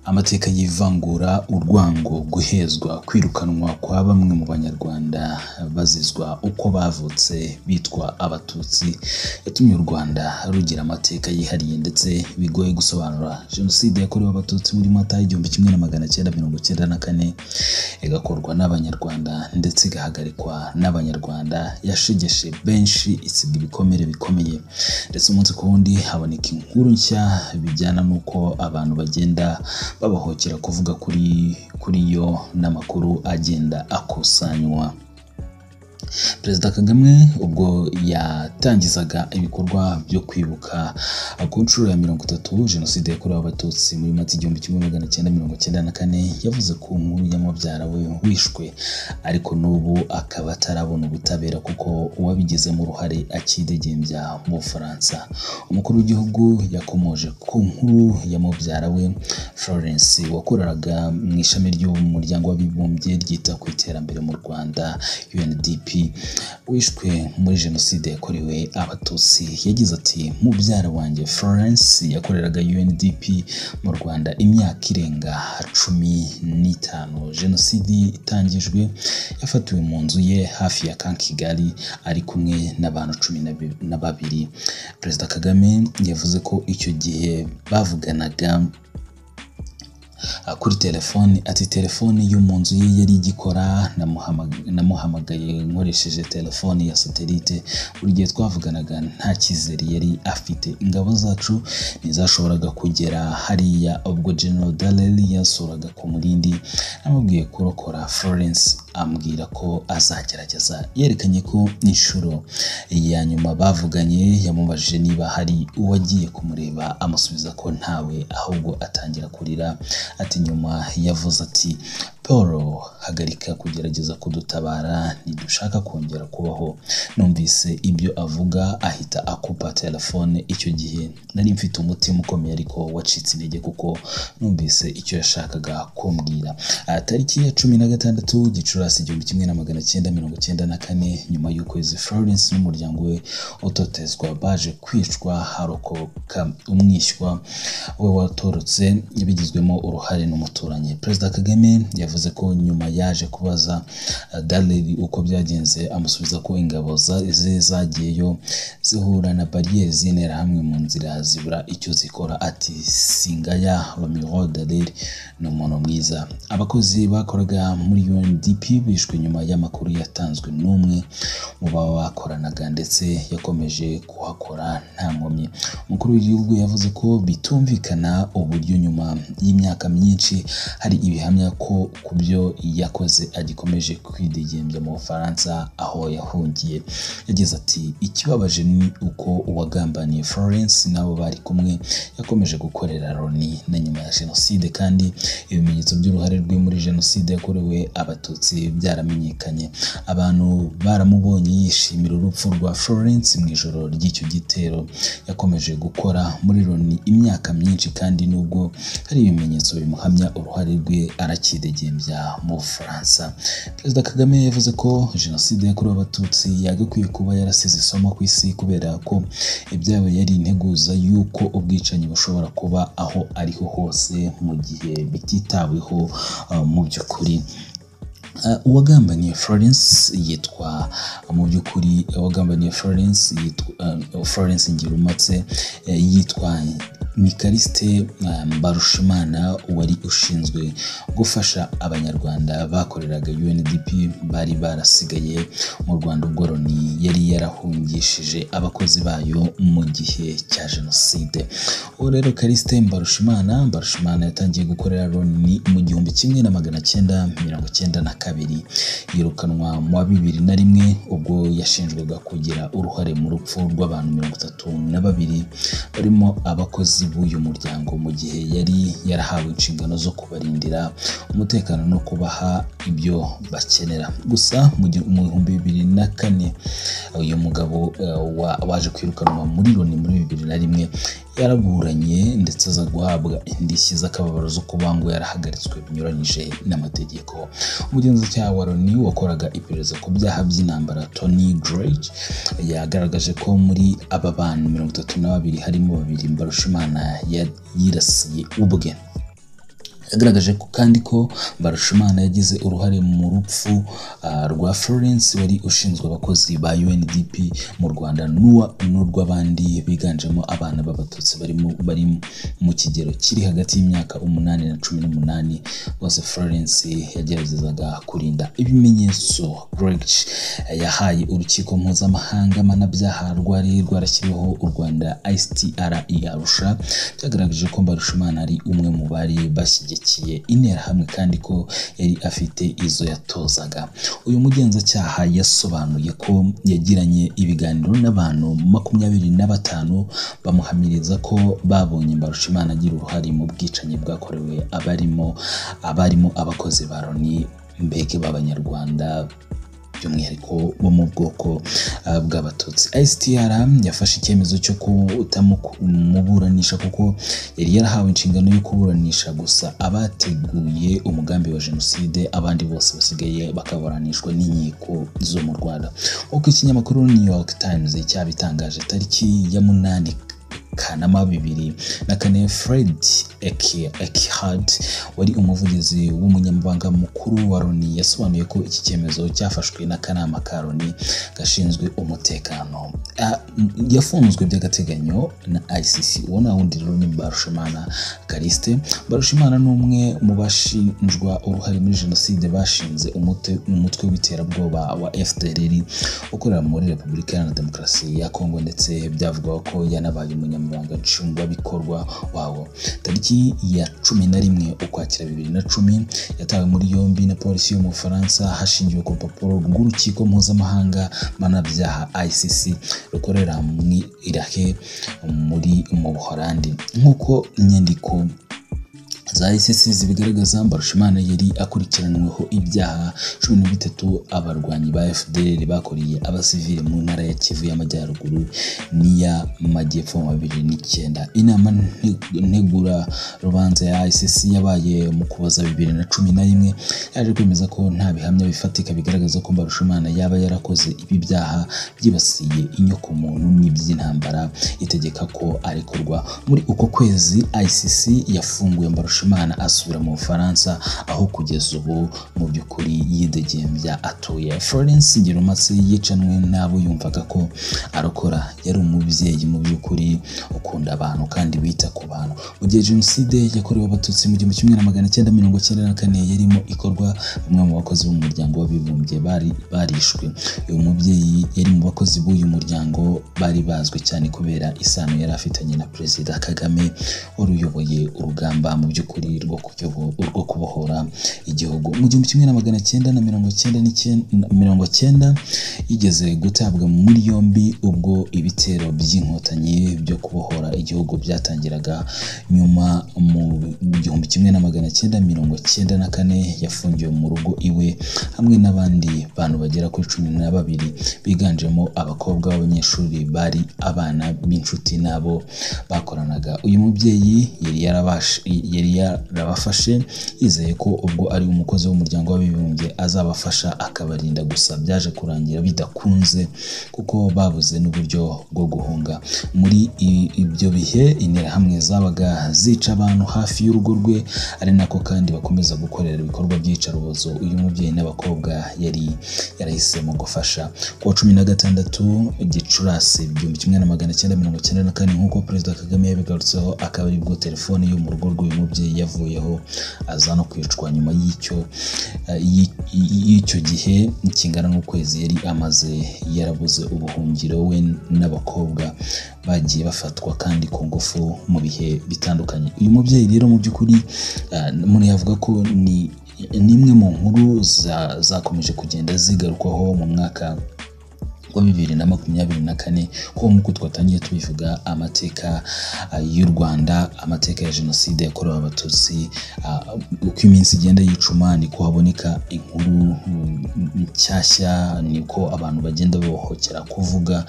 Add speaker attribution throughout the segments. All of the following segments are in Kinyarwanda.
Speaker 1: Amateka y'ivangura, urwango, guhezwa, kwirukanwa kwa bamwe mu banyarwanda bazizwa uko bavutse bitwa abatutsi yatumye u Rwanda rugira amateka yihariye ndetse bigoye gusobanura. Jenoside yakorewe abatutsi muri Mata 1994 igakorwa n'abanyarwanda ndetse igahagarikwa n'abanyarwanda yashegeshe benshi, isiga ibikomere bikomeye, ndetse umunsi ku wundi haboneka inkuru nshya bijyana n'uko abantu bagenda babahohokera kuvuga kuri yo n'amakuru agenda akusanywa. Perezida Kagame ubwo yatangizaga ibikorwa byo kwibuka ku nshuro ya 30 Jenoside yakorewe abatutsi muri Mata 1994 yavuze ko nkuru ya mubyara we wishwe, ariko n'ubu akaba atarabona ubutabera kuko uwabigizemo uruhare akidegembya mu Bufaransa. Umukuru w'igihugu yakomoje ku nkuru ya mubyara we Florence wakoreraga mu ishami ry'umuryango w'abibumbye ryita ku iterambere mu Rwanda UNDP, wishwe muri Jenoside yakorewe abatutsi. Yagize ati, mubyara wanjye Florence yakoreraga UNDP mu Rwanda imyaka irenga 15. Jenoside itangijwe yafatiwe mu nzu ye hafi ya Kigali ari kumwe n'abantu 12. Perezida Kagame yavuze ko icyo gihe bavuganaga kuri telefone, ati telefone yo mu nzu ye yari igikora, namuhamagaye nkoresheje telefone ya satellite, buri gihe twavuganaga nta cyizere yari afite. Ingabo zacu ntizashoboraga kugera hariya ubwo General Dallaire yasuraga ku Murindi, namubwiye kurokora Florence ambwira ko azagerageza. Yerekanye ko inshuro ya nyuma bavuganye yamubajije niba hari uwagiye kumureba, amusubiza ko ntawe, ahubwo atangira kurira. Ati nyuma yavuze ati, Paul, hagarika kugerageza kudutabara, ntidushaka kongera kubaho. Numvise ibyo avuga ahita akupa telefone. Icyo gihe nari mfite umutima ukomeye ariko wacitse intege kuko numvise icyo yashakaga kumbwira. Tariki ya 16 Gicurasi 1994, nyuma y'ukwezi Florence n'umuryango we utotezwa baje kwicwa, harokoka umwishywa we watorotse bigizwemo uruhare n'umuturanyi. Perezida Kagame yavuze ko nyuma yaje kubaza Dallaire uko byagenze, amusubiza ko ingabo ze zagiyeyo zihura na barriere z'intera hamwe mu nzira zibura icyo zikora. Ati Singaya Romeo Dallaire ni umuntu mwiza. Abakozi bakoraga muri UNDP bishwe nyuma y'amakuru yatanzwe n'umwe mu bakoranaga ndetse yakomeje kuhakora nta nkomyi. Umukuru w'igihugu yavuze ko bitumvikana uburyo nyuma y'imyaka myinshi hari ibihamya ko kubyo yakoze agikomeje kwidegembya mu Bufaransa aho yahungiye. Yagize ati, ikibabaje ni uko uwagambaniye Florence nabo bari kumwe yakomeje gukorera Loni na nyuma ya Jenoside, kandi ibimenyetso by'uruhare rwe muri Jenoside yakorewe abatutsi byaramenyekanye. Abantu baramubonye yishimira urupfu rwa Florence mu ijoro ry'icyo gitero. Yakomeje gukora muri Loni imyaka myinshi, kandi nubwo hari ibimenyetso bimuhamya uruhare rwe arakidegembya mu Bufaransa. Perezida Kagame yavuze ko Jenoside yakorewe abatutsi yagakwiye kuba yarasize isomo ku isi, kubera ko ibyabo yari integuza y'uko ubwicanyi bushobora kuba aho ariho hose mu gihe bititaweho mu by'ukuri. Uwagambaniye Florence yitwa mu by'ukuri Florence Ngirumpatse, yitwa Nikariste Mbarushimana, wari ushinzwe gufasha abanyarwanda bakoreraga UNDP bari barasigaye mu Rwanda ubwo Loni yari yarahungishije abakozi bayo mu gihe cya Jenoside. Uwo rero Kariste Mbarushimana yatangiye gukorera Loni mu 1992, yirukanwa mu 2001 ubwo yashinjwaga kugira uruhare mu rupfu rw'abantu 32 barimo abakozi b'uyu muryango, mu gihe yari yarahawe inshingano zo kubarindira umutekano no kubaha ibyo bakenera. Gusa mu 2004 uyu mugabo waje kwirukanwa muri Loni muri 2001 yaraburanye ndetse aza guhabwa indishyi z'akababaro zo kuba ngo yarahagaritswe binyuranyije n'amategeko. Umugenzacyaha wa Loni wakoraga iperereza ku byaha by'intambara Tony Drake yagaragaje ko muri aba bantu 32 harimo 2 Mbarushimana yirasiye ubwe. yagaragaje ko kandi ko Mbarushimana yagize uruhare mu rupfu rwa Florence wari ushinzwe abakozi ba UNDP mu Rwanda n'urw'abandi biganjemo abana b'abatutsi bari mu kigero kiri hagati y'imyaka 8 na 18 bose Florence yageragezaga kurinda. Ibimenyetso Greg yahaye urukiko mpuzamahanga mpanabyaha rwari rwarashyiriweho u Rwanda ICTRI Arusha byagaragaje ko Mbarushimana ari umwe mu bari bashyigikiye interahamwe kandi ko yari afite izo yatozaga. Uyu mugenzacyaha yasobanuye ko yagiranye ibiganiro n'abantu 25 bamuhamiriza ko babonye Mbarushimana agira uruhare mu bwicanyi bwakorewe abarimo abakozi ba Loni mbege b'Abanyarwanda by'umwihariko bo mu bwoko bw'abatutsi. ICTR yafashe icyemezo cyo kutamuburanisha kuko yari yarahawe inshingano yo kuburanisha gusa abateguye umugambi wa jenoside, abandi bose basigaye bakaburanishwa n'inkiko zo mu Rwanda. Uko ikinyamakuru New York Times cyabitangaje tariki ya 8 Kanama 2004, Fred Eckhardt wari umuvugizi w'umunyamabanga mukuru wa Loni yasobanuye ko iki cyemezo cyafashwe n'akanama ka Loni gashinzwe umutekano. Yafunzwe by'agateganyo na ICC. Ubona wundi Loni Mbarushimana Kariste. Mbarushimana n'umwe mu bashinjwa uruhare muri jenoside bashinze umutwe w'iterabwoba wa FDLR ukorera muri Repubulika Iharanira Demokarasi ya Kongo, ndetse byavugwa ko yanabaye umunyamabanga nshingwabikorwa wawo. Tariki ya 11 Ukwakira 2010 yatawe muri yombi na polisi yo mu Bufaransa hashingiwe ku rupapuro rw'urukiko mpuzamahanga mpanabyaha ICC rukorera mu Irake mu Buholandi. Nk'uko inyandiko za ICC zibigaragaza, Mbarushimana yari akurikiranweho ibyaha 13 abarwanyi ba FDLR bakoreye abasivile mu ntara ya Kivu y'Amajyaruguru n'iya Majyepfo mu 2009. Inama ntegura rubanza ya ICC yabaye mu Kuboza 2011 yaje kwemeza ko nta bihamya bifatika bigaragaza ko Mbarushimana yaba yarakoze ibi byaha byibasiye inyoko muntu n'iby'intambara itegeka ko arekurwa. Muri uko kwezi ICC yafunguye Mbarushimana asubira mu Bufaransa, aho kugeza ubu mu by'ukuri yidegembya atuye. Florence Ngirumpatse yicanwe n'abo yumvaga ko arokora. Yari umubyeyi mu by'ukuri ukunda abantu kandi wita ku bantu. Mu gihe jenoside yakorewe abatutsi mu 1994 yarimo ikorwa, bamwe mu bakozi b'umuryango w'abibumbye barishwe. Uyu mubyeyi yari mu bakozi b'uyu muryango bari bazwi cyane kubera isano yari afitanye na Perezida Kagame wari uyoboye urugamba mu by'ukuri rwo kubohora igihugu. Mu 1990 yigeze gutabwa muri yombi ubwo ibitero by'inkotanyi byo kubohora igihugu byatangiraga. Nyuma mu 1994 yafungiwe mu rugo iwe hamwe n'abandi bantu bagera kuri 12 biganjemo abakobwa b'abanyeshuri bari abana b'inshuti nabo bakoranaga. Uyu mubyeyi yari yarabafashe yizeye ko ubwo ari umukozi w'umuryango w'abibumbye azabafasha akabarinda, gusa byaje kurangira bidakunze kuko babuze n'uburyo bwo guhunga. Muri ibyo bihe interahamwe zabaga zica abantu hafi y'urugo rwe, ari nako kandi bakomeza gukorera ibikorwa by'iyicarubozo uyu mubyeyi n'abakobwa yari yarahisemo gufasha. Ku wa 16 Gicurasi 1994 nk'uko Perezida Kagame yabigarutseho, akaba ari bwo telefone yo mu rugo rw'uyu mubyeyi yavuyeho aza no kwicwa nyuma y'icyo gihe kingana n'ukwezi yari amaze yarabuze ubuhungiro. We n'abakobwa bagiye bafatwa kandi ku ngufu mu bihe bitandukanye. Uyu mubyeyi rero mu by'ukuri umuntu yavuga ko ni imwe mu nkuru zakomeje kugenda zigarukwaho mu mwaka wa 2024 ko nk'uko twatangiye tubivuga amateka y'u Rwanda, amateka ya jenoside yakorewe abatutsi, uko iminsi igenda yicuma niko haboneka inkuru nshyashya, niko abantu bagenda bohokera kuvuga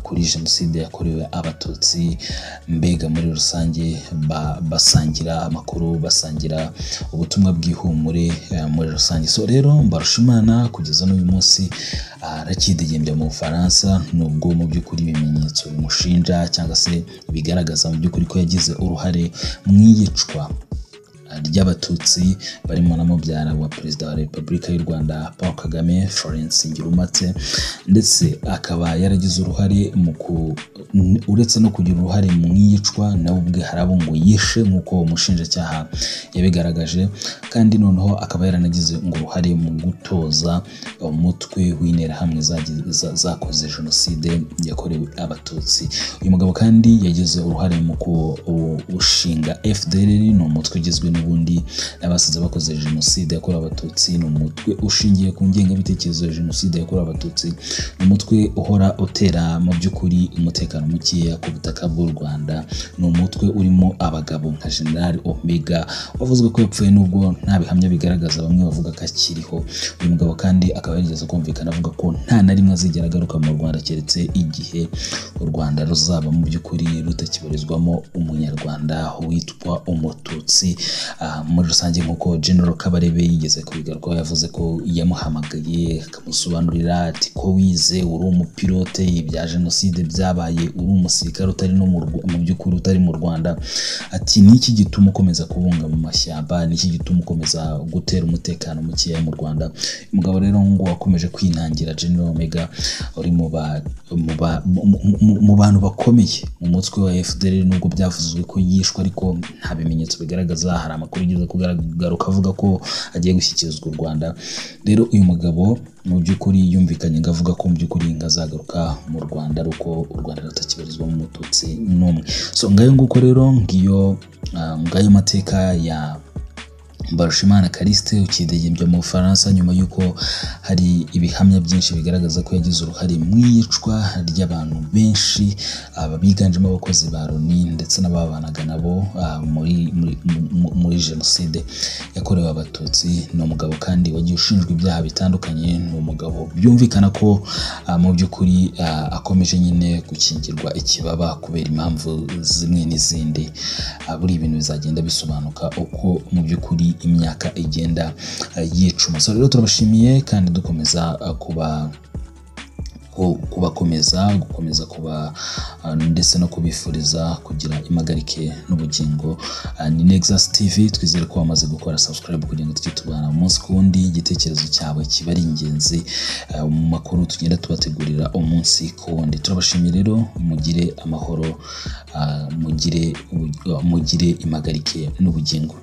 Speaker 1: kuri jenoside yakorewe abatutsi. Mbega muri rusange basangira amakuru, basangira ubutumwa bw'ihumure muri rusange. So rero Mbarushimana kugeza n'uyu munsi arakidegembya mu Bufaransa, nubwo mu by'ukuri ibimenyetso bimushinja cyangwa se bigaragaza mu by'ukuri ko yagize uruhare mu iyicwa ry'abatutsi barimo na mubyara wa perezida wa Repubulika y'u Rwanda Paul Kagame, Florence Ngirumpatse, ndetse akaba yaragize uruhare mu uretse no kugira uruhare mu iyicwa nawe ubwe harabo ngo yishe nk'uko umushinjacyaha yabigaragaje, kandi noneho akaba yaranagize ngo uruhare mu gutoza umutwe w'interahamwe zakoze jenoside yakorewe abatutsi. Uyu mugabo kandi yagize uruhare mu gushinga FDLR, ni umutwe ugizwe n'ubundi n'abasize bakoze jenoside yakorewe abatutsi, ni umutwe ushingiye ku ngengabitekerezo ya jenoside yakorewe abatutsi, ni umutwe uhora utera mu by'ukuri umutekano mukeya ku butaka bw'u Rwanda, ni umutwe urimo abagabo nka General Omega wavuzwe ko yapfuye nubwo nta bihamya bigaragaza, bamwe bavuga ko akiriho. Uyu mugabo kandi akaba yarigeze kumvikana avuga ko nta na rimwe azigera agaruka mu Rwanda keretse igihe u Rwanda ruzaba mu by'ukuri rutakibarizwamo umunyarwanda witwa umututsi. Muri rusange nk'uko General Kabarebe yigeze kubigarukaho, yavuze ko yamuhamagaye akamusobanurira ati ko wize uri umupilote, ibya jenoside byabaye uri umusirikare utari no mu by'ukuri utari mu Rwanda, ati niki gituma ukomeza kubunga mu mashyamba, niki gituma ukomeza gutera umutekano mukeya mu Rwanda. Umugabo rero ngo wakomeje kwinangira General Omega uri mu bantu bakomeye mu mutwe wa FDLR, nubwo byavuzwe ko yishwe ariko nta bimenyetso bigaragaza. Hari amakuru yigeze kugaruka avuga ko agiye gushyikirizwa u Rwanda. Rero uyu mugabo mu by'ukuri yumvikanye ngo avuga ko mu by'ukuri ngazagaruka mu Rwanda ari uko u Rwanda rutakibarizwa mu mututsi n'umwe. So ngayo nguko rero ngayo mateka ya Mbarushimana Callixte ukidegembya mu Bufaransa, nyuma y'uko hari ibihamya byinshi bigaragaza ko yagize uruhare mu iyicwa ry'abantu benshi biganjemo abakozi ba Loni ndetse n'ababanaga nabo muri jenoside yakorewe abatutsi. Ni umugabo kandi wagiye ushinjwa ibyaha bitandukanye, ni umugabo byumvikana ko mu by'ukuri akomeje nyine gukingirwa ikibaba kubera impamvu zimwe n'izindi. Buri ibintu bizagenda bisobanuka uko mu by'ukuri imyaka igenda yicuma. So rero turabashimiye kandi dukomeza gukomeza kuba ndetse no kubifuriza kugira impagarike n'ubugingo. Ni Nexus TV, twizere ko wamaze gukora subscribe kugira ngo tujye tubana umunsi ku wundi. Igitekerezo cyawe kiba ari ingenzi mu makuru tugenda tubategurira umunsi ku wundi. Turabashimiye rero, mugire amahoro, mugire impagarike n'ubugingo.